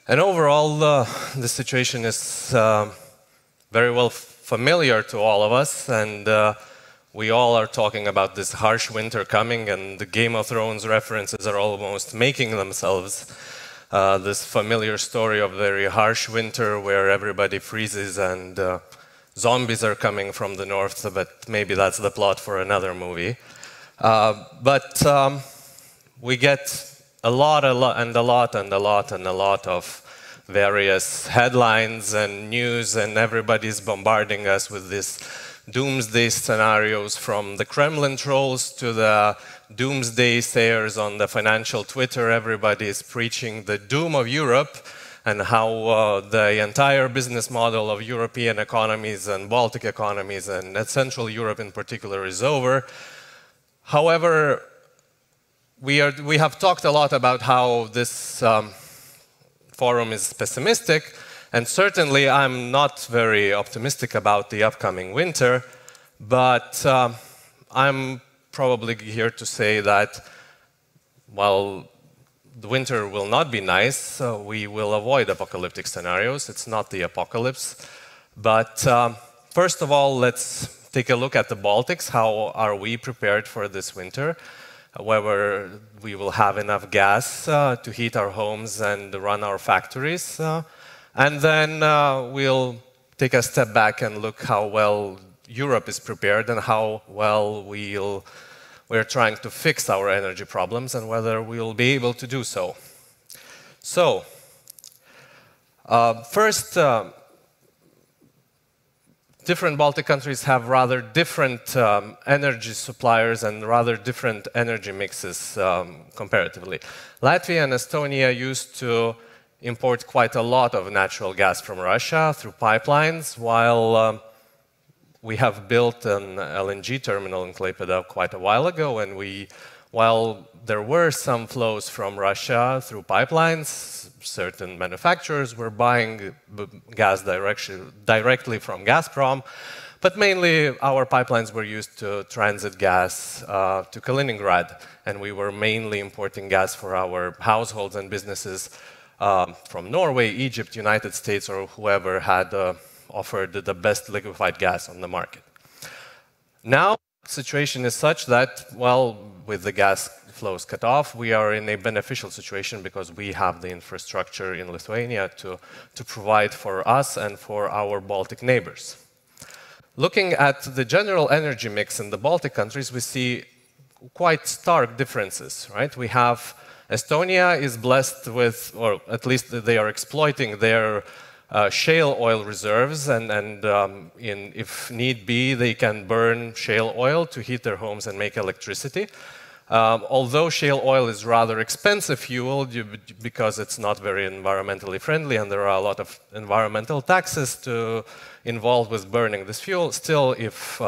And overall, the situation is very well familiar to all of us, and we all are talking about this harsh winter coming, and the Game of Thrones references are almost making themselves. This familiar story of very harsh winter where everybody freezes and zombies are coming from the north, but maybe that's the plot for another movie. But we get a lot of various headlines and news, and everybody's bombarding us with these doomsday scenarios, from the Kremlin trolls to the doomsday sayers on the financial Twitter. Everybody is preaching the doom of Europe and how the entire business model of European economies and Baltic economies and Central Europe in particular is over. However, we have talked a lot about how this forum is pessimistic, and certainly I'm not very optimistic about the upcoming winter, but I'm probably here to say that while the winter will not be nice, we will avoid apocalyptic scenarios. It's not the apocalypse. But first of all, let's take a look at the Baltics. How are we prepared for this winter? Whether we will have enough gas to heat our homes and run our factories. And then we'll take a step back and look how well Europe is prepared and how well we're trying to fix our energy problems and whether we'll be able to do so. So, first, different Baltic countries have rather different energy suppliers and rather different energy mixes comparatively. Latvia and Estonia used to import quite a lot of natural gas from Russia through pipelines, while we have built an LNG terminal in Klaipėda quite a while ago, and while there were some flows from Russia through pipelines, certain manufacturers were buying gas directly from Gazprom, but mainly our pipelines were used to transit gas to Kaliningrad, and we were mainly importing gas for our households and businesses from Norway, Egypt, United States, or whoever had offered the best liquefied gas on the market. Now, the situation is such that, well, with the gas flows cut off, we are in a beneficial situation because we have the infrastructure in Lithuania to provide for us and for our Baltic neighbors. Looking at the general energy mix in the Baltic countries, we see quite stark differences, right? We have Estonia is blessed with, or at least they are exploiting their shale oil reserves, and if need be, they can burn shale oil to heat their homes and make electricity. Although shale oil is rather expensive fuel because it's not very environmentally friendly and there are a lot of environmental taxes involved with burning this fuel, still, if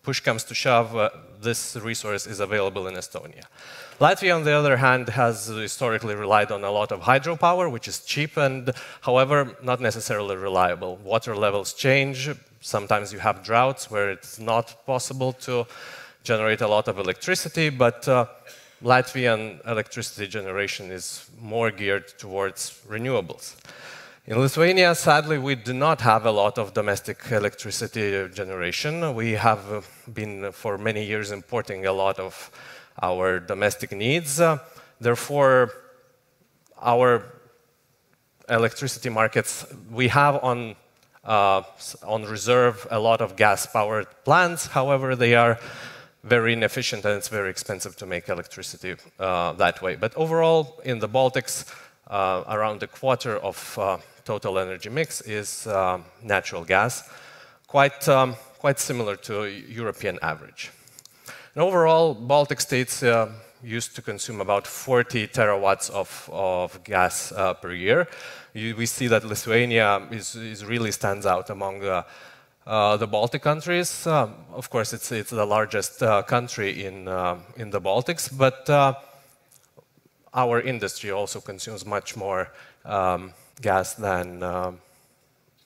push comes to shove, this resource is available in Estonia. Latvia, on the other hand, has historically relied on a lot of hydropower, which is cheap and, however, not necessarily reliable. Water levels change. Sometimes you have droughts where it's not possible to generate a lot of electricity, but Latvian electricity generation is more geared towards renewables. In Lithuania, sadly, we do not have a lot of domestic electricity generation. We have been, for many years, importing a lot of our domestic needs. Therefore, our electricity markets, we have on reserve a lot of gas-powered plants. However, they are very inefficient and it's very expensive to make electricity that way. But overall, in the Baltics, around a quarter of total energy mix is natural gas, quite similar to European average. And overall, Baltic states used to consume about 40 terawatts of gas per year. We see that Lithuania really stands out among the Baltic countries. Of course, it's the largest country in the Baltics, but our industry also consumes much more gas than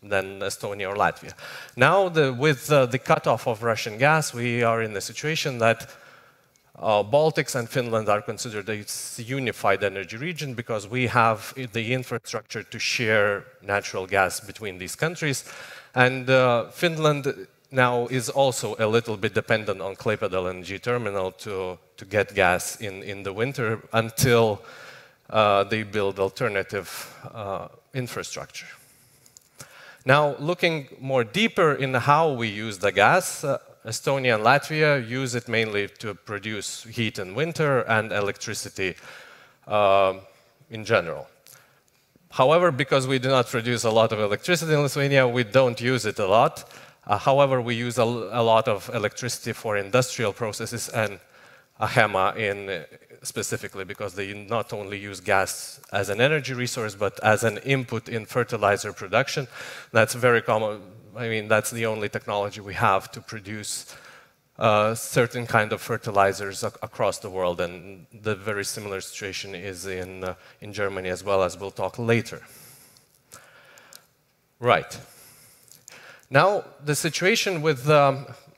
Estonia or Latvia. Now, with the cutoff of Russian gas, we are in the situation that Baltics and Finland are considered a unified energy region because we have the infrastructure to share natural gas between these countries. And Finland now is also a little bit dependent on Klaipėda LNG terminal to get gas in the winter until they build alternative infrastructure. Now, looking more deeper in how we use the gas, Estonia and Latvia use it mainly to produce heat in winter and electricity in general. However, because we do not produce a lot of electricity in Lithuania, we don't use it a lot. However, we use a lot of electricity for industrial processes and Achema specifically because they not only use gas as an energy resource, but as an input in fertilizer production. That's very common. I mean, that's the only technology we have to produce certain kind of fertilizers across the world, and the very similar situation is in Germany as well, as we'll talk later. Right. Now, the situation with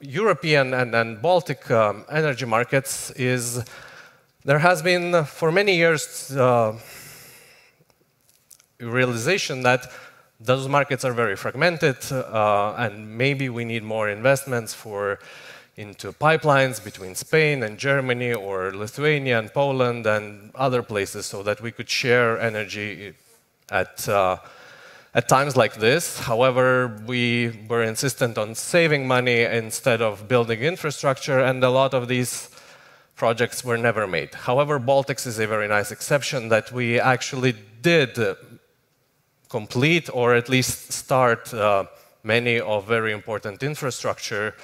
European and Baltic energy markets is there has been for many years realization that those markets are very fragmented and maybe we need more investments into pipelines between Spain and Germany or Lithuania and Poland and other places so that we could share energy at times like this. However, we were insistent on saving money instead of building infrastructure, and a lot of these projects were never made. However, Baltics is a very nice exception that we actually did complete or at least start many of very important infrastructure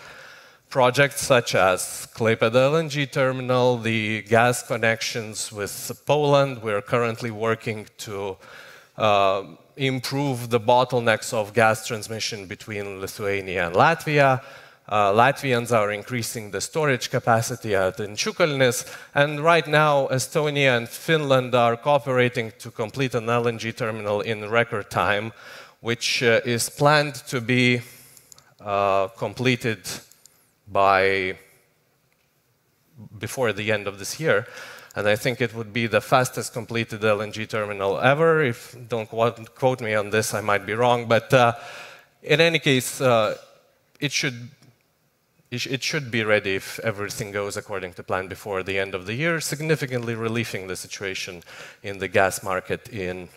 projects such as Klaipėda LNG terminal, the gas connections with Poland. We're currently working to improve the bottlenecks of gas transmission between Lithuania and Latvia. Latvians are increasing the storage capacity at Šimkus, and right now Estonia and Finland are cooperating to complete an LNG terminal in record time, which is planned to be completed before the end of this year. And I think it would be the fastest completed LNG terminal ever. If don't quote me on this, I might be wrong. But in any case, it should be ready if everything goes according to plan before the end of the year, significantly relieving the situation in the gas market in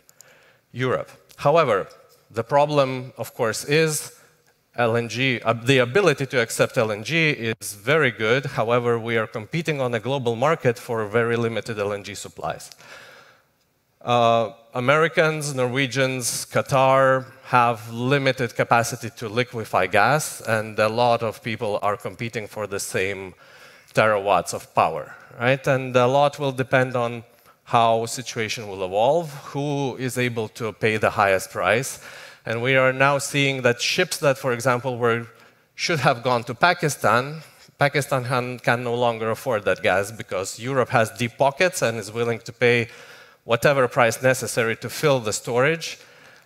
Europe. However, the problem, of course, is LNG. The ability to accept LNG is very good. However, we are competing on a global market for very limited LNG supplies. Americans, Norwegians, Qatar have limited capacity to liquefy gas, and a lot of people are competing for the same terawatts of power, right? And a lot will depend on how situation will evolve, who is able to pay the highest price. And we are now seeing that ships that, for example, should have gone to Pakistan can no longer afford that gas because Europe has deep pockets and is willing to pay whatever price necessary to fill the storage.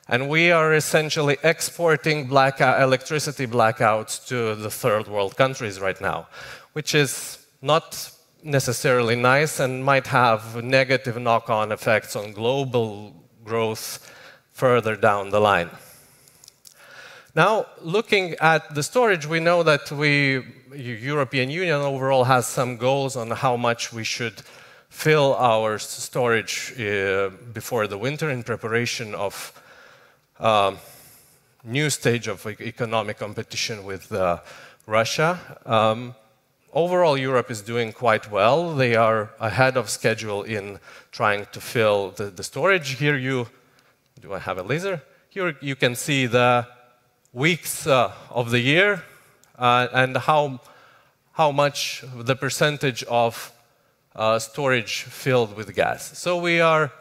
And we are essentially exporting electricity blackouts to the third world countries right now, which is not necessarily nice and might have negative knock-on effects on global growth further down the line. Now, looking at the storage, we know that the European Union overall has some goals on how much we should fill our storage before the winter in preparation of new stage of economic competition with Russia. Overall, Europe is doing quite well. They are ahead of schedule in trying to fill the storage. Here do I have a laser? Here you can see the weeks of the year and how much the percentage of storage filled with gas. So we are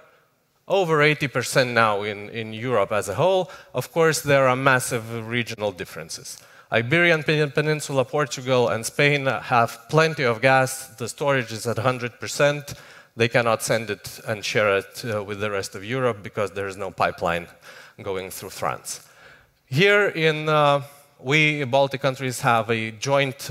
over 80% now in Europe as a whole. Of course, there are massive regional differences. Iberian Peninsula, Portugal, and Spain have plenty of gas. The storage is at 100%. They cannot send it and share it with the rest of Europe because there is no pipeline going through France. Here we Baltic countries have a joint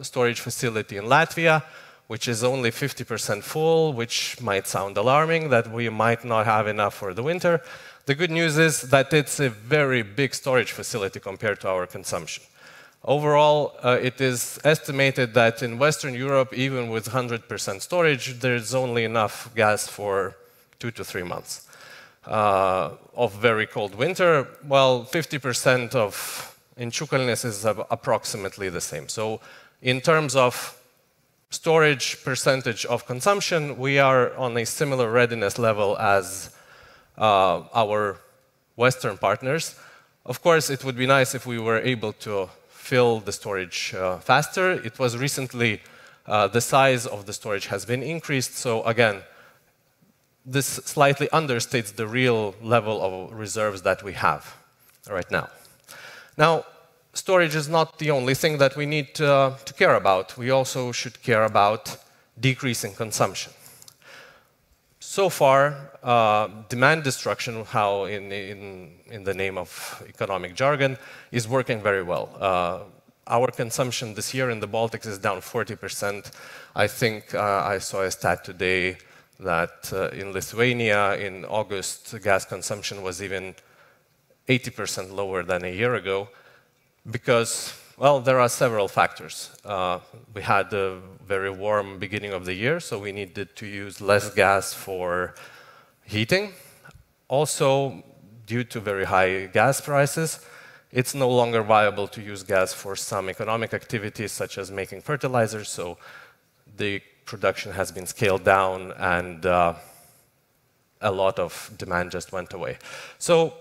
storage facility in Latvia. which is only 50% full, which might sound alarming, that we might not have enough for the winter. The good news is that it's a very big storage facility compared to our consumption. Overall, it is estimated that in Western Europe, even with 100% storage, there's only enough gas for 2 to 3 months. Of very cold winter, well, 50% in Čukalnis is approximately the same. So in terms of storage percentage of consumption, we are on a similar readiness level as our Western partners. Of course, it would be nice if we were able to fill the storage faster. It was recently, the size of the storage has been increased, so again, this slightly understates the real level of reserves that we have right now. Now, storage is not the only thing that we need to care about. We also should care about decreasing consumption. So far, demand destruction, how in the name of economic jargon, is working very well. Our consumption this year in the Baltics is down 40%. I think I saw a stat today that in Lithuania, in August, gas consumption was even 80% lower than a year ago because, well, there are several factors. We had a very warm beginning of the year, so we needed to use less gas for heating. Also, due to very high gas prices, it's no longer viable to use gas for some economic activities, such as making fertilizers, so the production has been scaled down and a lot of demand just went away. So,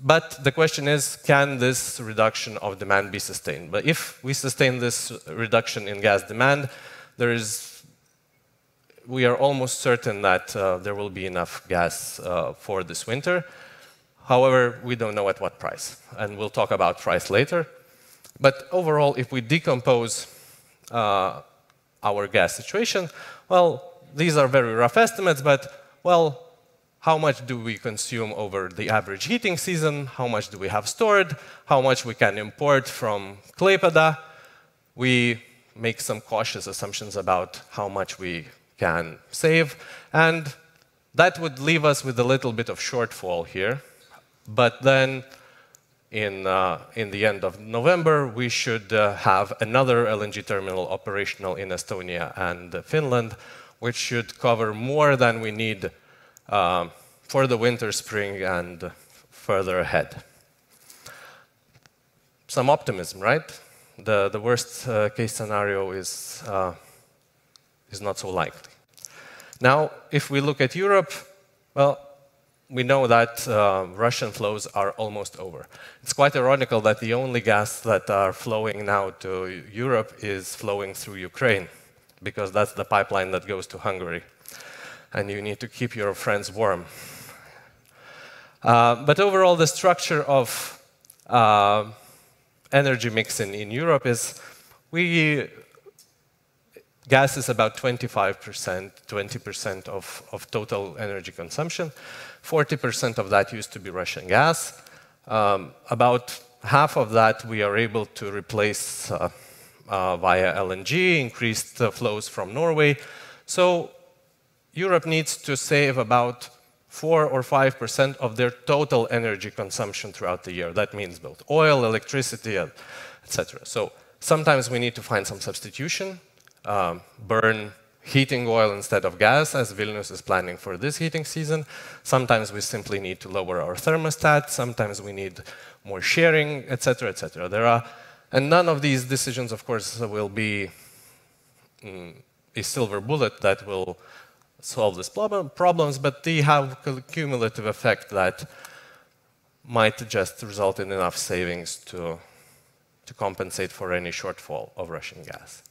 but the question is, can this reduction of demand be sustained? But if we sustain this reduction in gas demand, we are almost certain that there will be enough gas for this winter. However, we don't know at what price, and we'll talk about price later. But overall, if we decompose our gas situation, well, these are very rough estimates, but, well, how much do we consume over the average heating season? How much do we have stored? How much we can import from Klaipėda? We make some cautious assumptions about how much we can save, and that would leave us with a little bit of shortfall here. But then, in the end of November, we should have another LNG terminal operational in Estonia and Finland, which should cover more than we need for the winter, spring, and further ahead. Some optimism, right? The worst case scenario is not so likely. Now, if we look at Europe, well, we know that Russian flows are almost over. It's quite ironical that the only gas that are flowing now to Europe is flowing through Ukraine, because that's the pipeline that goes to Hungary. And you need to keep your friends warm. But overall, the structure of energy mix in Europe is gas is about 25%, 20% of total energy consumption. 40% of that used to be Russian gas. About half of that we are able to replace via LNG, increased flows from Norway. So Europe needs to save about 4 or 5% of their total energy consumption throughout the year. That means both oil, electricity, etc. So sometimes we need to find some substitution, burn heating oil instead of gas, as Vilnius is planning for this heating season. Sometimes we simply need to lower our thermostat. Sometimes we need more sharing, etc., etc. And none of these decisions, of course, will be a silver bullet that will solve these problems, but they have a cumulative effect that might just result in enough savings to compensate for any shortfall of Russian gas.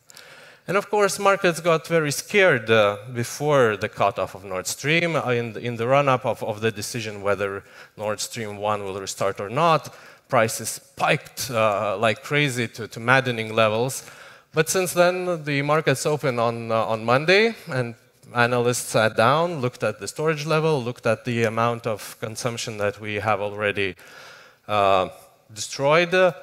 And of course, markets got very scared before the cutoff of Nord Stream, in the run-up of the decision whether Nord Stream 1 will restart or not. Prices spiked like crazy to maddening levels. But since then, the markets opened on Monday, and analysts sat down, looked at the storage level, looked at the amount of consumption that we have already destroyed.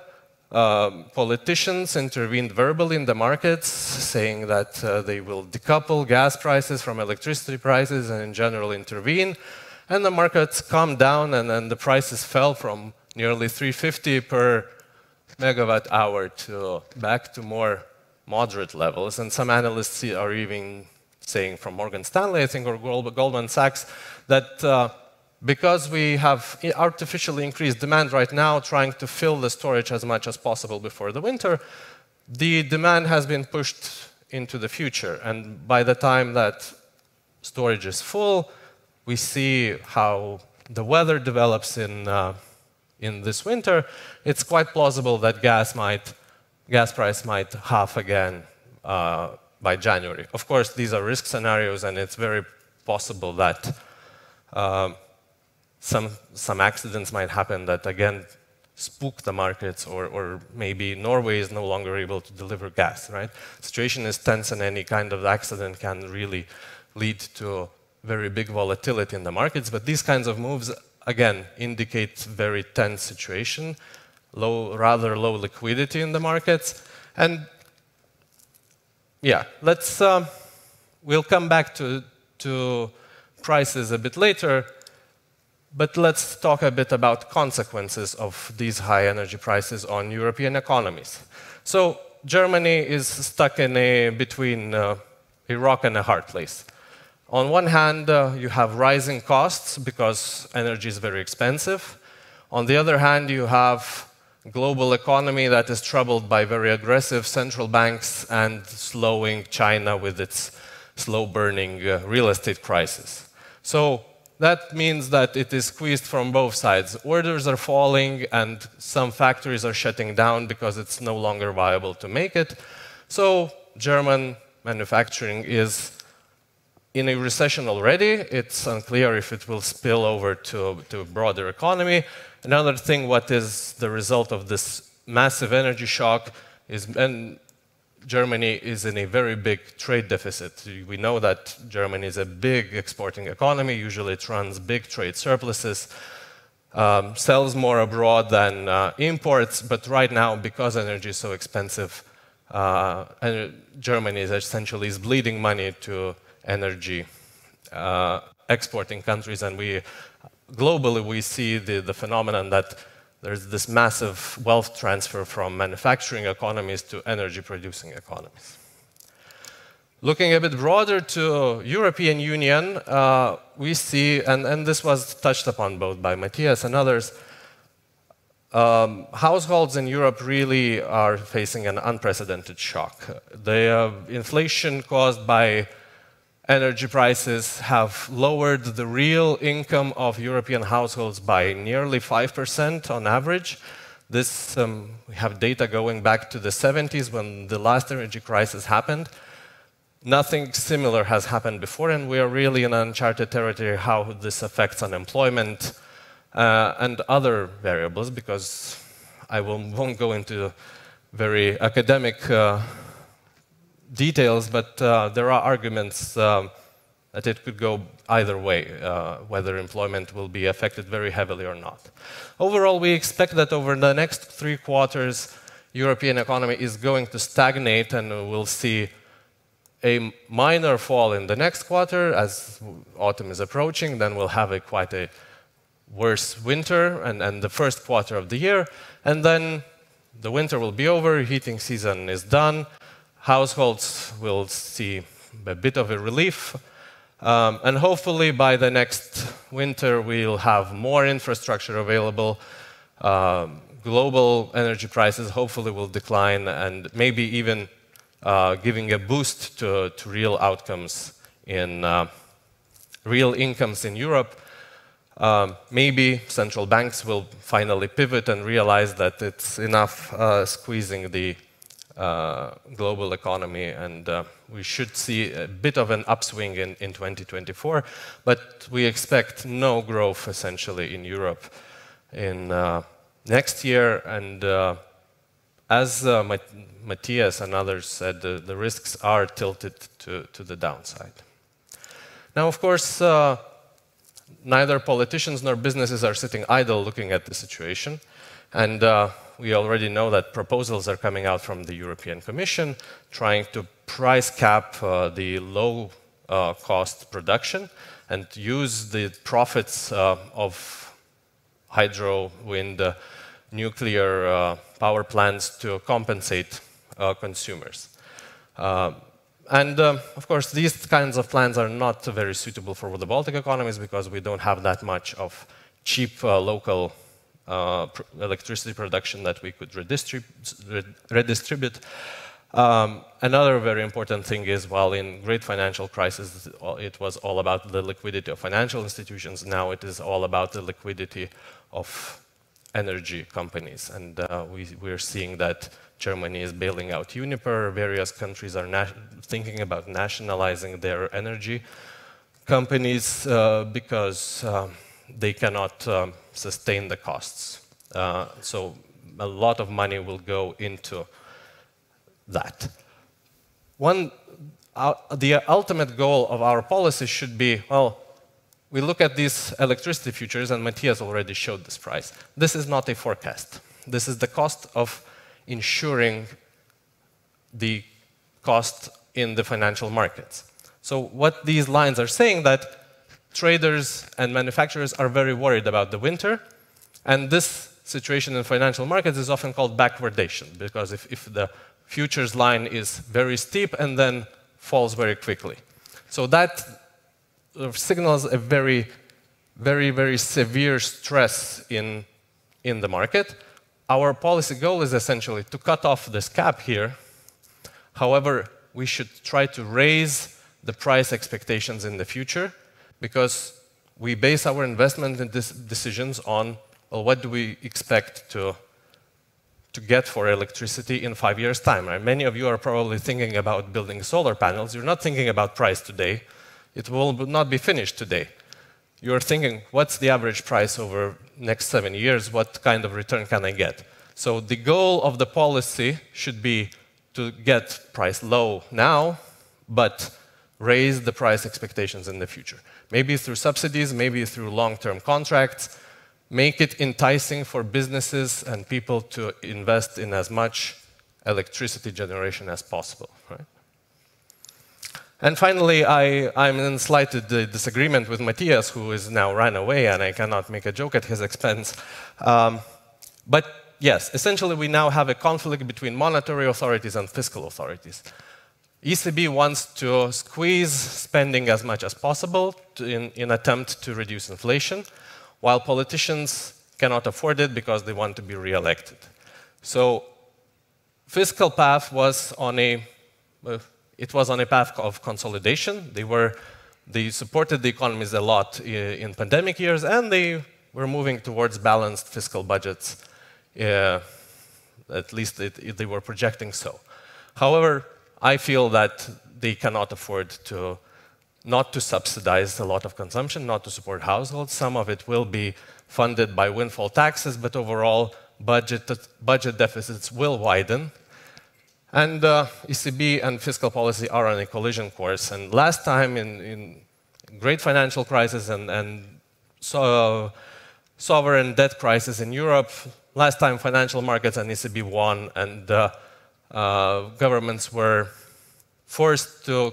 Politicians intervened verbally in the markets, saying that they will decouple gas prices from electricity prices and in general intervene. And the markets calmed down, and then the prices fell from nearly 350 per megawatt hour to back to more moderate levels. And some analysts are even saying from Morgan Stanley, I think, or Goldman Sachs, that because we have artificially increased demand right now, trying to fill the storage as much as possible before the winter, the demand has been pushed into the future. And by the time that storage is full, we see how the weather develops in this winter. It's quite plausible that gas price might halve again by January. Of course, these are risk scenarios, and it's very possible that some accidents might happen that again spook the markets, or maybe Norway is no longer able to deliver gas, right? The situation is tense, and any kind of accident can really lead to very big volatility in the markets. But these kinds of moves, again, indicate very tense situation, rather low liquidity in the markets. And yeah, we'll come back to prices a bit later, but let's talk a bit about consequences of these high energy prices on European economies. So Germany is stuck between a rock and a hard place. On one hand, you have rising costs because energy is very expensive. On the other hand, you have a global economy that is troubled by very aggressive central banks and slowing China with its slow-burning real estate crisis. So that means that it is squeezed from both sides. Orders are falling, and some factories are shutting down because it's no longer viable to make it. So German manufacturing is in a recession already. It's unclear if it will spill over to a broader economy. Another thing, what is the result of this massive energy shock is, and Germany is in a very big trade deficit. We know that Germany is a big exporting economy. Usually it runs big trade surpluses, sells more abroad than imports. But right now, because energy is so expensive, Germany is essentially bleeding money to energy exporting countries, and globally we see the phenomenon that there's this massive wealth transfer from manufacturing economies to energy producing economies. Looking a bit broader to European Union, we see, and this was touched upon both by Matthias and others, households in Europe really are facing an unprecedented shock. The inflation caused by energy prices have lowered the real income of European households by nearly 5% on average. This, we have data going back to the 70s when the last energy crisis happened. Nothing similar has happened before, and we are really in uncharted territory how this affects unemployment and other variables, because I won't go into very academic details, but there are arguments that it could go either way, whether employment will be affected very heavily or not. Overall, we expect that over the next 3 quarters, European economy is going to stagnate, and we'll see a minor fall in the next quarter as autumn is approaching. Then we'll have quite a worse winter and the first quarter of the year, and then the winter will be over, heating season is done, households will see a bit of a relief, and hopefully by the next winter we'll have more infrastructure available, global energy prices hopefully will decline, and maybe even giving a boost to real outcomes in real incomes in Europe. Maybe central banks will finally pivot and realize that it's enough squeezing the global economy, and we should see a bit of an upswing in 2024, but we expect no growth essentially in Europe in next year. And as Matthias and others said, the risks are tilted to the downside. Now, of course, neither politicians nor businesses are sitting idle looking at the situation, and we already know that proposals are coming out from the European Commission trying to price cap the low-cost production and use the profits of hydro, wind, nuclear power plants to compensate consumers. Of course, these kinds of plans are not very suitable for the Baltic economies because we don't have that much of cheap local electricity production that we could redistribute. Another very important thing is, while in great financial crisis, it was all about the liquidity of financial institutions, now it is all about the liquidity of energy companies. And we're seeing that Germany is bailing out Uniper, various countries are thinking about nationalizing their energy companies because they cannot sustain the costs. So a lot of money will go into that. The ultimate goal of our policy should be, well, we look at these electricity futures, and Matthias already showed this price. This is not a forecast. This is the cost of ensuring the cost in the financial markets. So what these lines are saying that traders and manufacturers are very worried about the winter, and this situation in financial markets is often called backwardation, because if the futures line is very steep and then falls very quickly. So that signals a very, very, very severe stress in the market. Our policy goal is essentially to cut off this cap here. However, we should try to raise the price expectations in the future because we base our investment decisions on, well, what do we expect to get for electricity in 5 years' time, right? Many of you are probably thinking about building solar panels. You're not thinking about price today. It will not be finished today. You're thinking, what's the average price over next 7 years? What kind of return can I get? So the goal of the policy should be to get price low now, but raise the price expectations in the future. Maybe through subsidies, maybe through long-term contracts. Make it enticing for businesses and people to invest in as much electricity generation as possible, right? And finally, I'm in slight disagreement with Matthias, who is now ran away, and I cannot make a joke at his expense. But yes, essentially we now have a conflict between monetary authorities and fiscal authorities. ECB wants to squeeze spending as much as possible in attempt to reduce inflation, while politicians cannot afford it because they want to be re-elected. So fiscal path was on a path of consolidation. They supported the economies a lot in pandemic years, and they were moving towards balanced fiscal budgets. At least they were projecting so. However, I feel that they cannot afford not to subsidize a lot of consumption, not to support households. Some of it will be funded by windfall taxes, but overall budget deficits will widen. And ECB and fiscal policy are on a collision course. And last time in great financial crisis and sovereign debt crisis in Europe, last time financial markets and ECB won, and governments were forced to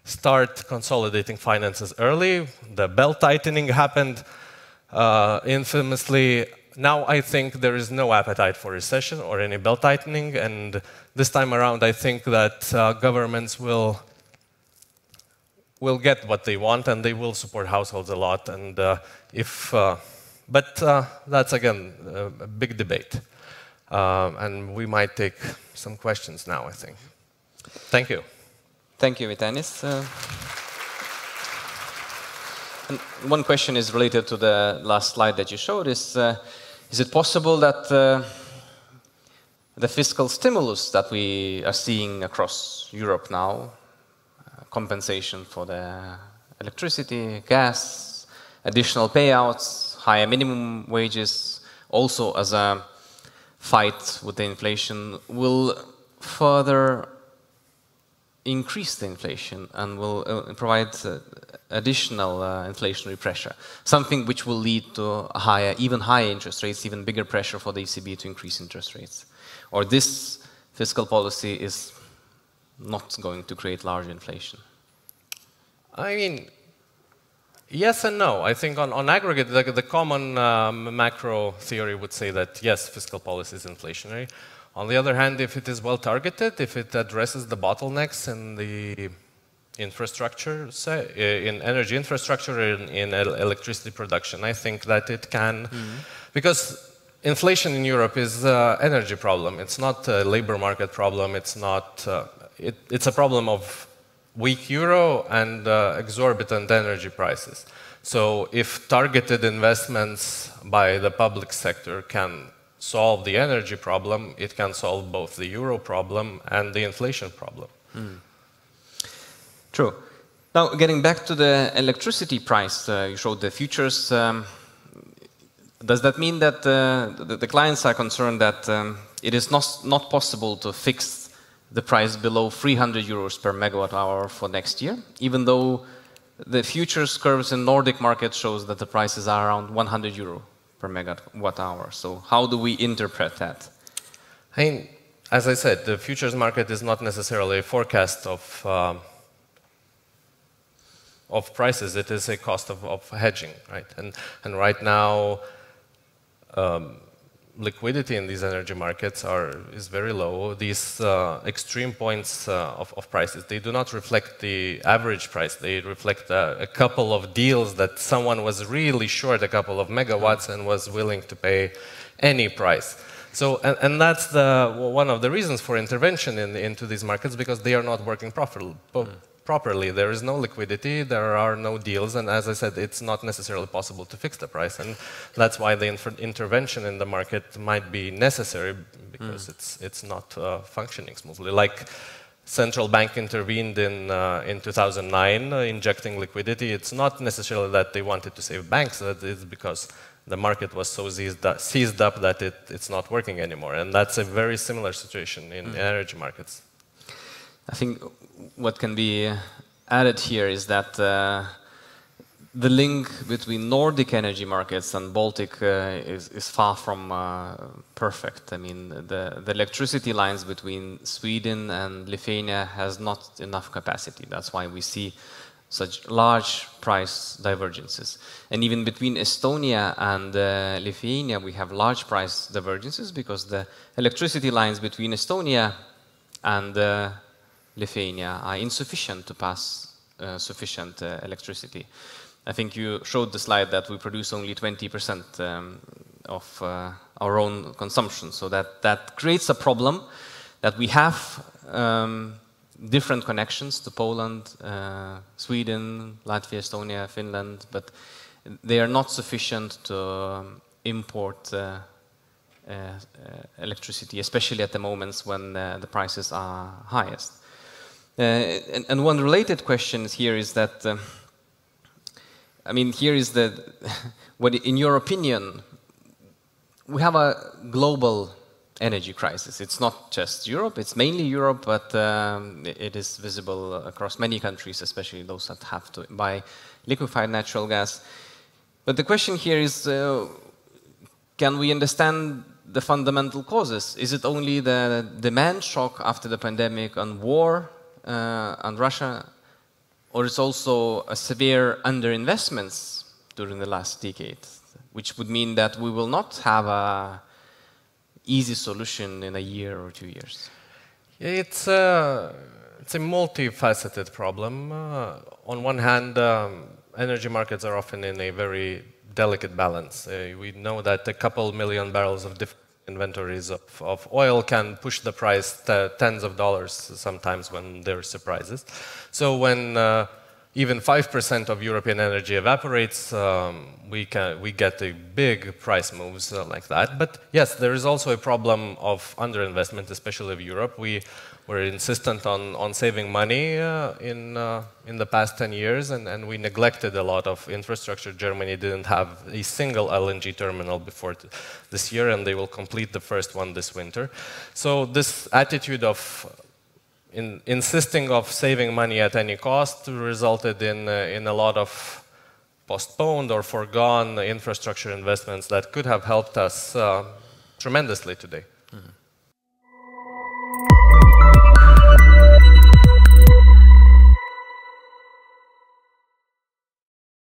start consolidating finances early. The belt tightening happened infamously. Now I think there is no appetite for recession or any belt tightening, and this time around I think that governments will get what they want and they will support households a lot. And but that's again a big debate, and we might take some questions now, I think. Thank you. Thank you, Vytenis. And one question is related to the last slide that you showed. Is it possible that the fiscal stimulus that we are seeing across Europe now, compensation for the electricity, gas, additional payouts, higher minimum wages, also as a fight with the inflation, will further increase the inflation and will provide additional inflationary pressure, something which will lead to even higher interest rates, even bigger pressure for the ECB to increase interest rates? Or this fiscal policy is not going to create large inflation? I mean, yes and no. I think on aggregate, the common macro theory would say that, yes, fiscal policy is inflationary. On the other hand, if it is well targeted, if it addresses the bottlenecks in the infrastructure, say, in energy infrastructure, in electricity production, I think that it can, because inflation in Europe is an energy problem. It's not a labor market problem. It's not. It's a problem of weak euro and exorbitant energy prices. So if targeted investments by the public sector can solve the energy problem, it can solve both the euro problem and the inflation problem. True. Now, getting back to the electricity price, you showed the futures. Does that mean that the clients are concerned that it is not possible to fix the price below 300 euros per megawatt hour for next year, even though the futures curves in Nordic market shows that the prices are around 100 euro per megawatt hour? So how do we interpret that? I mean, as I said, the futures market is not necessarily a forecast of prices. It is a cost of hedging, right? And right now, liquidity in these energy markets is very low. These extreme points of prices, they do not reflect the average price. They reflect a couple of deals that someone was really short a couple of megawatts and was willing to pay any price. So, and that's one of the reasons for intervention into these markets, because they are not working properly. There is no liquidity, there are no deals, and as I said, it's not necessarily possible to fix the price, and that's why the intervention in the market might be necessary, because it's not functioning smoothly. Like central bank intervened in 2009, injecting liquidity. It's not necessarily that they wanted to save banks, it's because the market was so seized up that it's not working anymore, and that's a very similar situation in energy markets. I think what can be added here is that the link between Nordic energy markets and Baltic is far from perfect. I mean, the electricity lines between Sweden and Lithuania has not enough capacity. That's why we see such large price divergences. And even between Estonia and Lithuania, we have large price divergences because the electricity lines between Estonia and Lithuania are insufficient to pass sufficient electricity. I think you showed the slide that we produce only 20% of our own consumption, so that creates a problem that we have different connections to Poland, Sweden, Latvia, Estonia, Finland, but they are not sufficient to import electricity, especially at the moments when the prices are highest. And one related question here is that, I mean, here is what, in your opinion, we have a global energy crisis. It's not just Europe, it's mainly Europe, but it is visible across many countries, especially those that have to buy liquefied natural gas. But the question here is, can we understand the fundamental causes? Is it only the demand shock after the pandemic and war and Russia, or it's also a severe underinvestments during the last decade, which would mean that we will not have a easy solution in a year or 2 years? It's a multifaceted problem. On one hand, energy markets are often in a very delicate balance. We know that a couple million barrels of different inventories of oil can push the price to tens of dollars sometimes when there are surprises. So when even 5% of European energy evaporates, we get a big price moves like that. But yes, there is also a problem of underinvestment, especially of Europe. We were insistent on saving money in the past 10 years, and we neglected a lot of infrastructure. Germany didn't have a single LNG terminal before this year, and they will complete the first one this winter. So this attitude of insisting of saving money at any cost resulted in a lot of postponed or foregone infrastructure investments that could have helped us tremendously today.